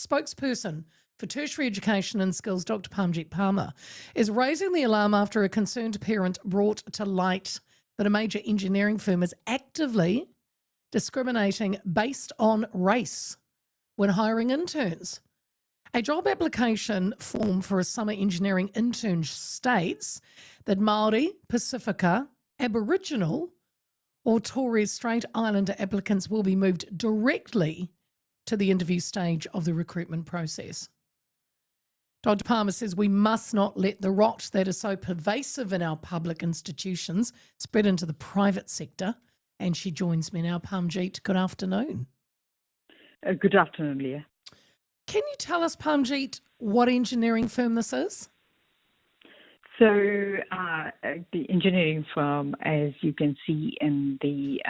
spokesperson for Tertiary Education and Skills, Dr. Parmjeet Parmar, is raising the alarm after a concerned parent brought to light that a major engineering firm is actively discriminating based on race when hiring interns. A job application form for a summer engineering intern states that Māori, Pacifica, Aboriginal or Torres Strait Islander applicants will be moved directly to the interview stage of the recruitment process. Dr. Parmar says we must not let the rot that is so pervasive in our public institutions spread into the private sector. And she joins me now. Parmjeet, good afternoon. Good afternoon, Leah. Can you tell us, Parmjeet, what engineering firm this is? So the engineering firm, as you can see in the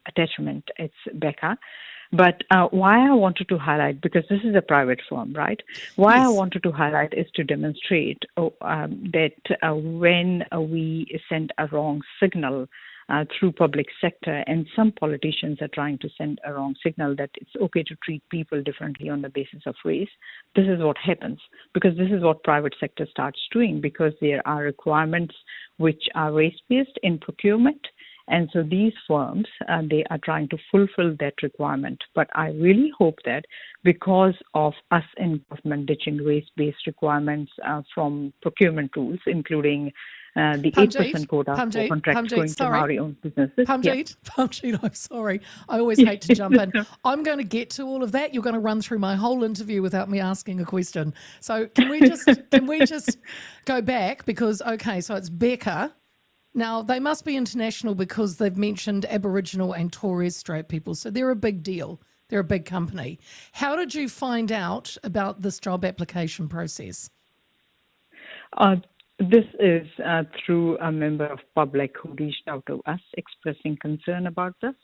attachment, it's Beca. But why I wanted to highlight, because this is a private firm, right? Why Yes. I wanted to highlight is to demonstrate that when we send a wrong signal through public sector, and some politicians are trying to send a wrong signal that it's okay to treat people differently on the basis of race. This is what happens, because this is what private sector starts doing, because there are requirements which are race-based in procurement. And so these firms, they are trying to fulfill that requirement. But I really hope that because of us in government ditching race-based requirements from procurement rules, including the 8% quota for contracts going to Maori-owned businesses. Parmjeet, I'm sorry. I always hate to jump in. I'm going to get to all of that. You're going to run through my whole interview without me asking a question. So can we just go back? Because, okay, so it's Beca. Now, they must be international because they've mentioned Aboriginal and Torres Strait people. So they're a big deal. They're a big company. How did you find out about this job application process? This is through a member of public who reached out to us expressing concern about this.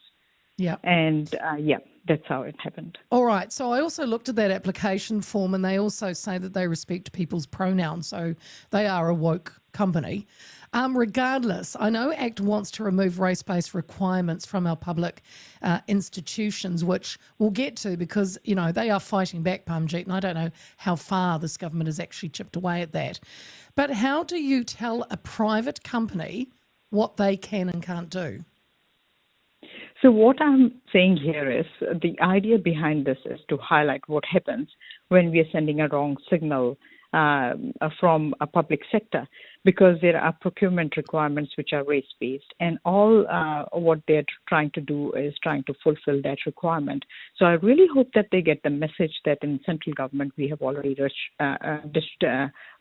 Yeah. And that's how it happened. All right. So I also looked at that application form, and they also say that they respect people's pronouns. So they are a woke company. Regardless, I know ACT wants to remove race-based requirements from our public institutions, which we'll get to because, you know, they are fighting back, Parmjeet, and I don't know how far this government has actually chipped away at that. But how do you tell a private company what they can and can't do? So what I'm saying here is the idea behind this is to highlight what happens when we are sending a wrong signal from a public sector, because there are procurement requirements which are race-based, and all what they're trying to do is trying to fulfill that requirement. So I really hope that they get the message that in central government we have already dished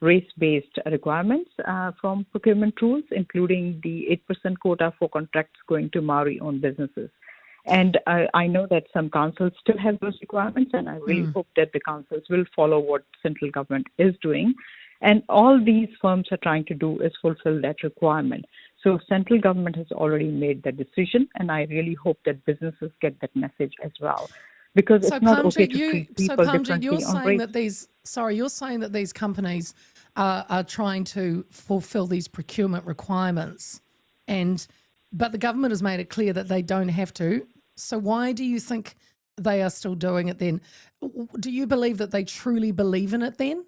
race-based requirements from procurement rules, including the 8% quota for contracts going to Maori-owned businesses. And I know that some councils still have those requirements, and I really hope that the councils will follow what central government is doing. And all these firms are trying to do is fulfill that requirement. So central government has already made the decision, and I really hope that businesses get that message as well. Because it's not okay to treat people differently on race. You're saying that these companies are trying to fulfill these procurement requirements, but the government has made it clear that they don't have to. So why do you think they are still doing it then? Do you believe that they truly believe in it then?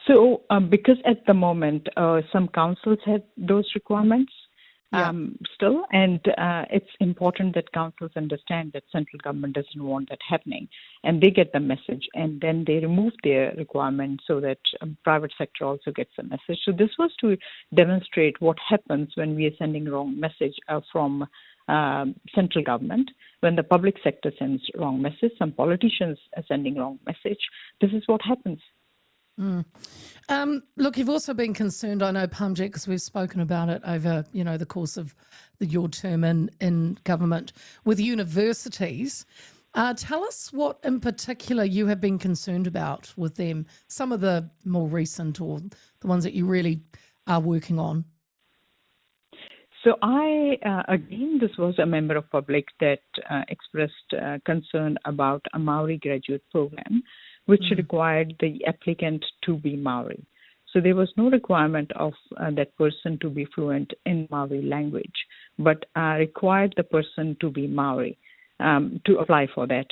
So because at the moment, some councils have those requirements still, and it's important that councils understand that central government doesn't want that happening, and they get the message, and then they remove their requirement so that private sector also gets the message. So this was to demonstrate what happens when we are sending wrong message from central government. When the public sector sends wrong message, some politicians are sending wrong message. This is what happens. Look, you've also been concerned, I know, Parmjeet, because we've spoken about it over, the course of your term in government with universities. Tell us what in particular you have been concerned about with them, some of the more recent or the ones that you really are working on. So again, this was a member of public that expressed concern about a Maori graduate program, which required the applicant to be Maori. So there was no requirement of that person to be fluent in Maori language, but required the person to be Maori. to apply for that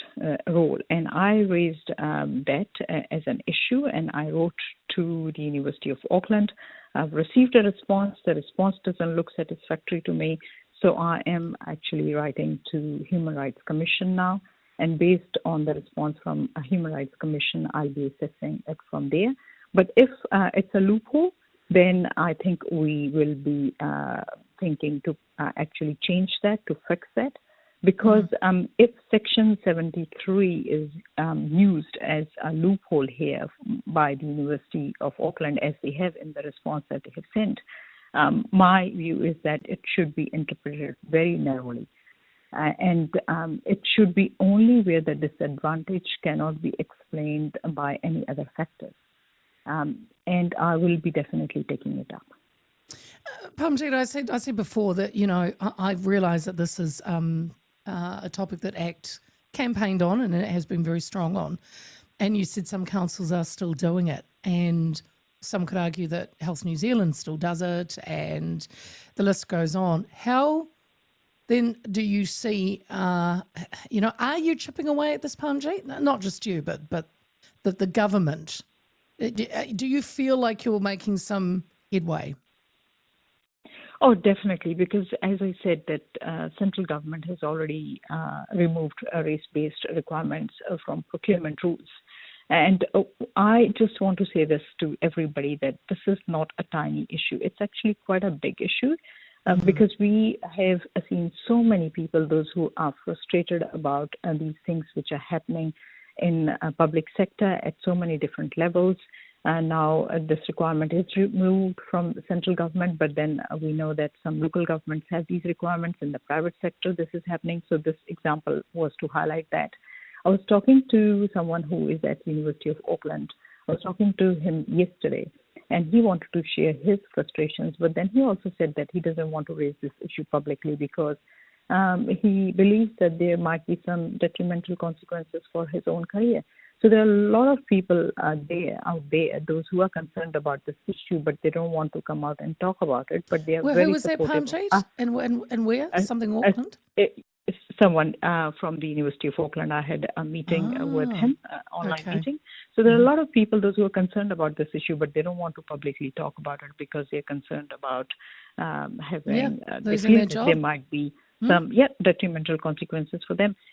role. And I raised that as an issue, and I wrote to the University of Auckland. I've received a response. The response doesn't look satisfactory to me, so I am actually writing to Human Rights Commission now. And based on the response from a Human Rights Commission, I'll be assessing it from there. But if it's a loophole, then I think we will be thinking to actually change that, to fix that. Because if Section 73 is used as a loophole here by the University of Auckland, as they have in the response that they have sent, my view is that it should be interpreted very narrowly. And it should be only where the disadvantage cannot be explained by any other factors. And I will be definitely taking it up. Parmjeet, I said before that, you know, I've realised that this is a topic that ACT campaigned on and it has been very strong on. And you said some councils are still doing it. And some could argue that Health New Zealand still does it, and the list goes on. How then do you see, you know, are you chipping away at this, Parmjeet? Not just you, but the government. Do you feel like you're making some headway? Oh, definitely, because as I said, that central government has already removed race-based requirements from procurement rules. And I just want to say this to everybody, that this is not a tiny issue. It's actually quite a big issue. Because we have seen so many people, those who are frustrated about these things which are happening in public sector at so many different levels. Now this requirement is removed from the central government, but then we know that some local governments have these requirements. In the private sector, this is happening. So this example was to highlight that. I was talking to someone who is at the University of Auckland. I was talking to him yesterday, and he wanted to share his frustrations, but then he also said that he doesn't want to raise this issue publicly because he believes that there might be some detrimental consequences for his own career. So there are a lot of people out there, those who are concerned about this issue, but they don't want to come out and talk about it. But they are very who was that, supportive. Parmjeet? And where? Something Auckland? Someone from the University of Auckland. I had a meeting with him, online meeting. So there are a lot of people, those who are concerned about this issue, but they don't want to publicly talk about it because they're concerned about having, losing their job. there might be some detrimental consequences for them.